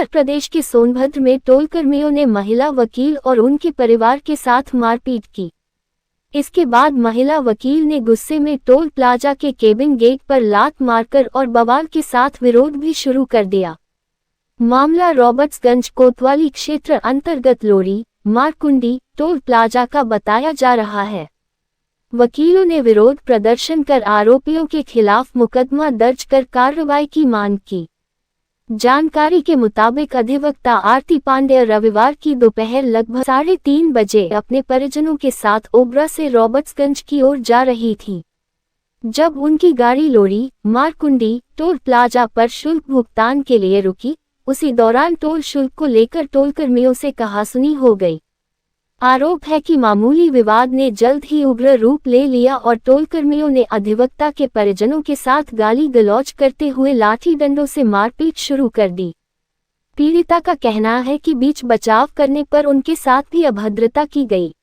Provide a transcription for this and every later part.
उत्तर प्रदेश के सोनभद्र में टोल कर्मियों ने महिला वकील और उनके परिवार के साथ मारपीट की। इसके बाद महिला वकील ने गुस्से में टोल प्लाजा के केबिन गेट पर लात मारकर और बवाल के साथ विरोध भी शुरू कर दिया। मामला रॉबर्ट्सगंज कोतवाली क्षेत्र अंतर्गत लोरी मारकुंडी टोल प्लाजा का बताया जा रहा है। वकीलों ने विरोध प्रदर्शन कर आरोपियों के खिलाफ मुकदमा दर्ज कर कार्रवाई की मांग की। जानकारी के मुताबिक अधिवक्ता आरती पांडेय रविवार की दोपहर लगभग 3:30 बजे अपने परिजनों के साथ ओबरा से रॉबर्ट्सगंज की ओर जा रही थी। जब उनकी गाड़ी लोरी मारकुंडी टोल प्लाजा पर शुल्क भुगतान के लिए रुकी, उसी दौरान टोल शुल्क को लेकर टोल कर्मियों से कहासुनी हो गई। आरोप है कि मामूली विवाद ने जल्द ही उग्र रूप ले लिया और टोल कर्मियों ने अधिवक्ता के परिजनों के साथ गाली गलौज करते हुए लाठी डंडों से मारपीट शुरू कर दी। पीड़िता का कहना है कि बीच बचाव करने पर उनके साथ भी अभद्रता की गई।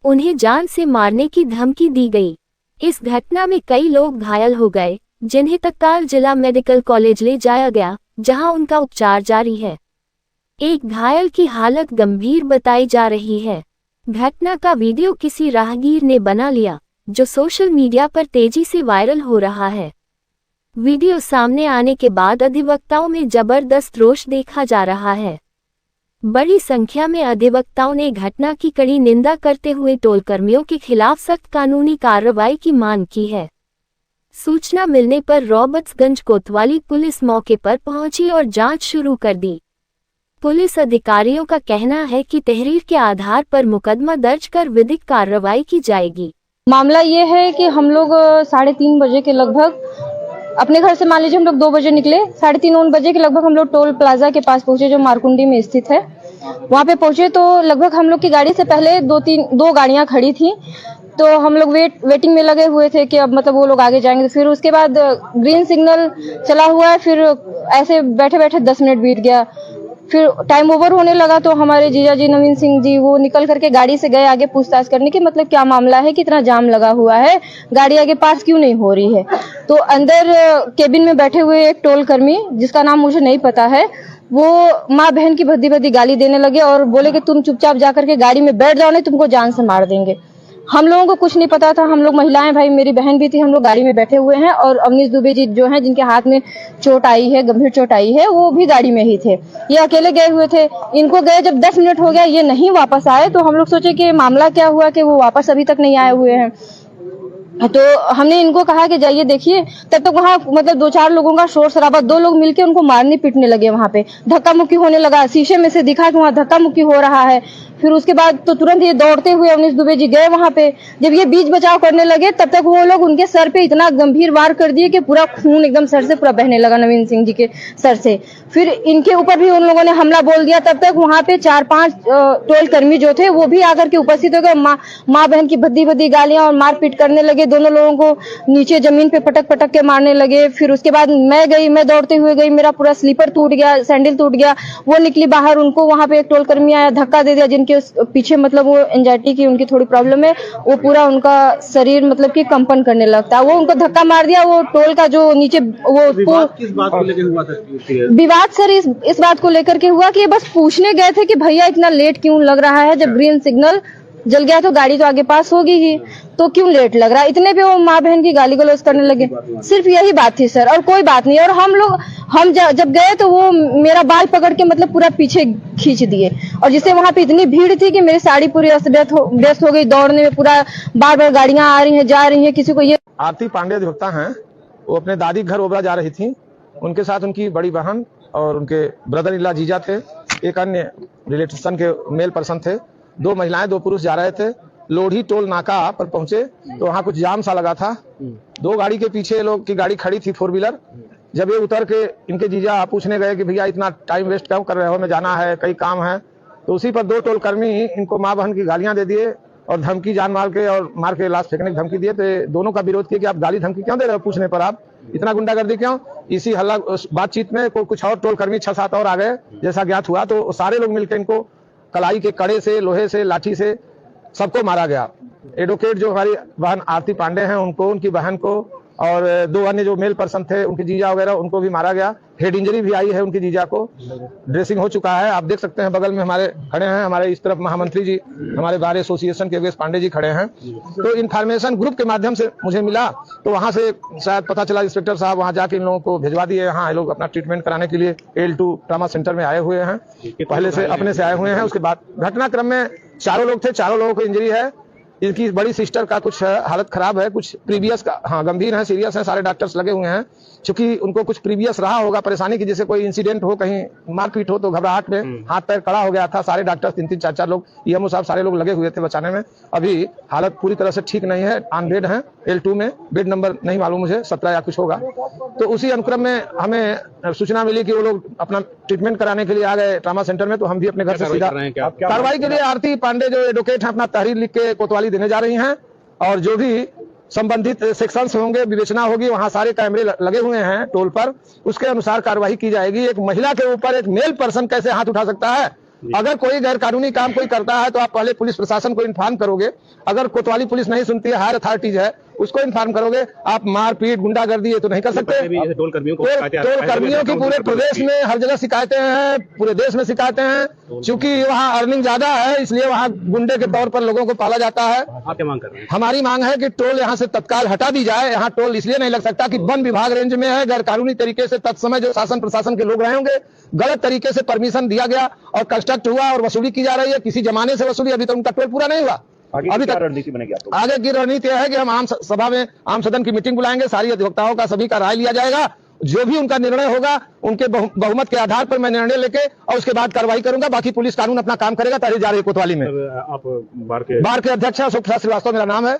उन्हें जान से मारने की धमकी दी गई। इस घटना में कई लोग घायल हो गए, जिन्हें तत्काल जिला मेडिकल कॉलेज ले जाया गया, जहां उनका उपचार जारी है। एक घायल की हालत गंभीर बताई जा रही है। घटना का वीडियो किसी राहगीर ने बना लिया, जो सोशल मीडिया पर तेजी से वायरल हो रहा है। वीडियो सामने आने के बाद अधिवक्ताओं में जबरदस्त रोष देखा जा रहा है। बड़ी संख्या में अधिवक्ताओं ने घटना की कड़ी निंदा करते हुए टोल कर्मियों के खिलाफ सख्त कानूनी कार्रवाई की मांग की है। सूचना मिलने पर रॉबर्ट्सगंज कोतवाली पुलिस मौके पर पहुंची और जांच शुरू कर दी। पुलिस अधिकारियों का कहना है कि तहरीर के आधार पर मुकदमा दर्ज कर विधिक कार्रवाई की जाएगी। मामला ये है कि हम लोग 3:30 बजे के लगभग अपने घर से, मान लीजिए हम लोग 2 बजे निकले, 3:30 बजे के लगभग हम लोग टोल प्लाजा के पास पहुंचे, जो मारकुंडी में स्थित है। वहां पे पहुंचे तो लगभग हम लोग की गाड़ी से पहले दो गाड़ियां खड़ी थी, तो हम लोग वेटिंग में लगे हुए थे कि अब मतलब वो लोग आगे जाएंगे। फिर उसके बाद ग्रीन सिग्नल चला हुआ है, फिर ऐसे बैठे बैठे 10 मिनट बीत गया। फिर टाइम ओवर होने लगा तो हमारे जीजा जी नवीन सिंह जी वो निकल करके गाड़ी से गए आगे पूछताछ करने की, मतलब क्या मामला है, कितना जाम लगा हुआ है, गाड़ी आगे पास क्यों नहीं हो रही है। तो अंदर केबिन में बैठे हुए एक टोल कर्मी, जिसका नाम मुझे नहीं पता है, वो माँ बहन की भद्दी भद्दी गाली देने लगे और बोले कि तुम चुपचाप जाकर के गाड़ी में बैठ जाओ, नहीं तुमको जान से मार देंगे। हम लोगों को कुछ नहीं पता था। हम लोग महिलाएं, भाई मेरी बहन भी थी, हम लोग गाड़ी में बैठे हुए हैं और अवनीश दुबे जी जो हैं, जिनके हाथ में चोट आई है, गंभीर चोट आई है, वो भी गाड़ी में ही थे। ये अकेले गए हुए थे। इनको गए जब 10 मिनट हो गया, ये नहीं वापस आए, तो हम लोग सोचे कि मामला क्या हुआ कि वो वापस अभी तक नहीं आए हुए हैं। तो हमने इनको कहा कि जाइए देखिए। तब तक वहाँ मतलब 2-4 लोगों का शोर शराबा, 2 लोग मिलके उनको मारने पीटने लगे। वहाँ पे धक्का मुक्की होने लगा, शीशे में से दिखा कि वहाँ धक्का मुक्की हो रहा है। फिर उसके बाद तो तुरंत ये दौड़ते हुए अवनीश दुबे जी गए वहाँ पे। जब ये बीच बचाव करने लगे, तब तक वो लोग उनके सर पे इतना गंभीर वार कर दिए कि पूरा खून एकदम सर से पूरा बहने लगा, नवीन सिंह जी के सर से। फिर इनके ऊपर भी उन लोगों ने हमला बोल दिया। तब तक वहाँ पे 4-5 टोल कर्मी जो थे वो भी आकर के उपस्थित हो गए। माँ बहन की भद्दी भद्दी गालियां और मारपीट करने लगे। दोनों लोगों को नीचे जमीन पे पटक पटक के मारने लगे। फिर उसके बाद मैं दौड़ते हुए गई, मेरा पूरा स्लीपर टूट गया, सैंडल टूट गया। वो निकली बाहर, उनको वहाँ पे एक टोल कर्मी आया, धक्का दे दिया। जिनके पीछे मतलब वो एंजाइटी की उनकी थोड़ी प्रॉब्लम है, वो पूरा उनका शरीर मतलब कि कंपन करने लगता है। वो उनको धक्का मार दिया। वो टोल का जो नीचे वो विवाद किस बात को लेकर हुआ था? विवाद सर इस बात को लेकर के हुआ कि बस पूछने गए थे कि भैया इतना लेट क्यों लग रहा है, जब ग्रीन सिग्नल जल गया तो गाड़ी तो आगे पास होगी ही, तो क्यों लेट लग रहा है। इतने पे वो माँ बहन की गाली गलौज करने लगे। सिर्फ यही बात थी सर, और कोई बात नहीं। और हम जब गए तो वो मेरा बाल पकड़ के मतलब पूरा पीछे खींच दिए, और जिससे वहां पे इतनी भीड़ थी कि मेरी साड़ी पूरी व्यस्त हो गई दौड़ने में। पूरा बार बार गाड़ियां आ रही हैं, जा रही हैं, किसी को ये। आरती पांडे अधिवक्ता हैं, वो अपने दादी घर ओबरा जा रही थी। उनके साथ उनकी बड़ी बहन और उनके ब्रदर इला जीजा थे, एक अन्य रिलेशन के मेल पर्सन थे। 2 महिलाएं 2 पुरुष जा रहे थे। लोढ़ी टोल नाका पर पहुंचे तो वहां कुछ जाम सा लगा था। 2 गाड़ी के पीछे लोग की गाड़ी खड़ी थी, 4 व्हीलर। जब ये उतर के इनके जीजा पूछने गए कि भैया इतना टाइम वेस्ट क्यों कर रहे हो, हमें जाना है, कई काम है, तो उसी पर 2 टोल कर्मी इनको माँ बहन की गालियां दे दिए और धमकी जान मार के और मार के लाश फेंकने की धमकी दिए। तो दोनों का विरोध किया कि आप गाली धमकी क्यों दे रहे हो, पूछने पर आप इतना गुंडागर्दी क्यों। इसी हल्ला बातचीत में कुछ और टोल कर्मी 6-7 और आ गए, जैसा ज्ञात हुआ। तो सारे लोग मिलकर इनको कलाई के कड़े से, लोहे से, लाठी से सबको मारा गया। एडवोकेट जो हमारी बहन आरती पांडे हैं, उनको, उनकी बहन को और 2 अन्य जो मेल पर्सन थे उनके जीजा वगैरह उनको भी मारा गया। हेड इंजरी भी आई है उनकी जीजा को, ड्रेसिंग हो चुका है। आप देख सकते हैं बगल में हमारे खड़े हैं, हमारे इस तरफ महामंत्री जी हमारे बार एसोसिएशन के योगेश पांडे जी खड़े हैं। तो इन्फॉर्मेशन ग्रुप के माध्यम से मुझे मिला, तो वहां से शायद पता चला, इंस्पेक्टर साहब वहां जाके इन लोगों को भिजवा दिए। यहाँ ये लोग अपना ट्रीटमेंट कराने के लिए L2 ट्रामा सेंटर में आए हुए हैं, पहले से अपने से आए हुए हैं। उसके बाद घटनाक्रम में 4 लोग थे, 4 लोगों को इंजरी है। इनकी बड़ी सिस्टर का कुछ हालत खराब है, कुछ प्रीवियस का, हाँ गंभीर है, सीरियस है। सारे डॉक्टर्स लगे हुए हैं, क्योंकि उनको कुछ प्रीवियस रहा होगा परेशानी की, जैसे कोई इंसिडेंट हो, कहीं मारपीट हो, तो घबराहट में हाथ पैर कड़ा हो गया था। सारे डॉक्टर्स 3-3 4-4 लोग, ईएमओ साहब सारे लोग लगे हुए थे बचाने में। अभी हालत पूरी तरह से ठीक नहीं है, ऑन बेड है L2 में। बेड नंबर नहीं मालूम मुझे, 17 या कुछ होगा। तो उसी अनुक्रम में हमें सूचना मिली कि वो लोग अपना ट्रीटमेंट कराने के लिए आ गए ट्रामा सेंटर में। तो हम भी अपने घर से सीधा कार्रवाई के लिए आरती पांडे जो एडवोकेट है अपना तहरीर लिख के कोतवाली देने जा रही हैं, और जो भी संबंधित सेक्शंस होंगे, विवेचना होगी, वहां सारे कैमरे लगे हुए हैं टोल पर, उसके अनुसार कार्रवाई की जाएगी। एक महिला के ऊपर एक मेल पर्सन कैसे हाथ उठा सकता है? अगर कोई गैर कानूनी काम कोई करता है तो आप पहले पुलिस प्रशासन को इन्फॉर्म करोगे। अगर कोतवाली पुलिस नहीं सुनती है, हायर अथॉरिटीज है, उसको इन्फॉर्म करोगे। आप मारपीट गुंडागर्दी ये तो नहीं कर सकते। टोल कर्मियों की पूरे प्रदेश में हर जगह शिकायतें हैं, पूरे देश में शिकायतें हैं। चूंकि वहाँ अर्निंग ज्यादा है, इसलिए वहाँ गुंडे के तौर पर लोगों को पाला जाता है। आप क्या मांग कर रहे हैं? हमारी मांग है कि टोल यहाँ से तत्काल हटा दी जाए। यहाँ टोल इसलिए नहीं लग सकता कि वन विभाग रेंज में है, गैर कानूनी तरीके से तत्समय जो शासन प्रशासन के लोग रहे होंगे, गलत तरीके से परमिशन दिया गया और कंस्ट्रक्ट हुआ और वसूली की जा रही है। किसी जमाने से वसूली, अभी तक उनका टोल पूरा नहीं हुआ। अभी तक रणनीति बनेगी आपको? आगे की रणनीति है कि हम आम सभा में, आम सदन की मीटिंग बुलाएंगे, सारी अधिवक्ताओं का सभी का राय लिया जाएगा। जो भी उनका निर्णय होगा, उनके बहुमत के आधार पर मैं निर्णय लेके और उसके बाद कार्रवाई करूंगा। बाकी पुलिस कानून अपना काम करेगा। तहरीर जा रही है कोतवाली में। आप बार के अध्यक्ष अशोक प्रसाद श्रीवास्तव मेरा नाम है।